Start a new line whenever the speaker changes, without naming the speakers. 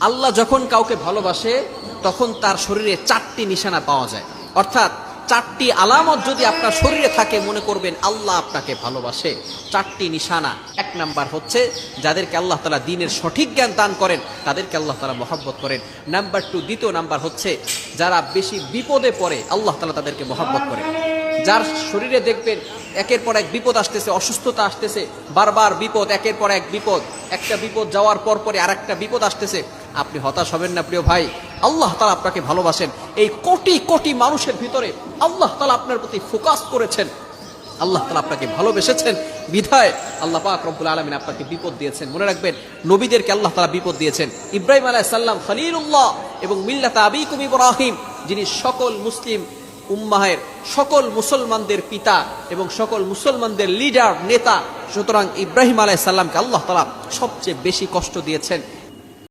আল্লাহ যখন কাউকে ভালোবাসে তখন তার শরীরে 4টি নিশানা পাওয়া যায়, অর্থাৎ 4টি আলামত যদি আপনার শরীরে থাকে মনে করবেন আল্লাহ আপনাকে ভালোবাসে। 4টি নিশানা। 1 নাম্বার হচ্ছে যাদেরকে আল্লাহ তাআলা দ্বীনের সঠিক জ্ঞান দান করেন তাদেরকে আল্লাহ তাআলা মহব্বত করেন। নাম্বার 2, দ্বিতীয় নাম্বার হচ্ছে যারা বেশি বিপদে পড়ে আল্লাহ তাআলা তাদেরকে মহব্বত করেন। যার শরীরে দেখবেন একের পর এক বিপদ আসতেছে, অসুস্থতা আসতেছে, বারবার বিপদ, একের পর এক বিপদ, একটা বিপদ যাওয়ার পর পরে আরেকটা বিপদ আসতেছে, আপনি হতাশ হবেন না প্রিয় ভাই। আল্লাহ তাআলা আপনাকে ভালোবাসেন। এই কোটি কোটি মানুষের ভিতরে আল্লাহ তাআলা আপনার প্রতি ফোকাস করেছেন, আল্লাহ তাআলা আপনাকে ভালোবেসেছেন বিধায় আল্লাহ পাক রব্বুল আলামিন আপনাকে বিপদ দিয়েছেন। মনে রাখবেন নবীদেরকে আল্লাহ তাআলা বিপদ দিয়েছেন। ইব্রাহিম আলাইহিস সালাম খলিলুল্লাহ এবং মিল্লাতা আবিকুম ইব্রাহিম, যিনি সকল মুসলিম উম্মাহের, সকল মুসলমানদের পিতা এবং সকল মুসলমানদের লিডার, নেতা। সুতরাং ইব্রাহিম আলাইহিস সালামকে আল্লাহ তাআলা সবচেয়ে বেশি কষ্ট দিয়েছেন।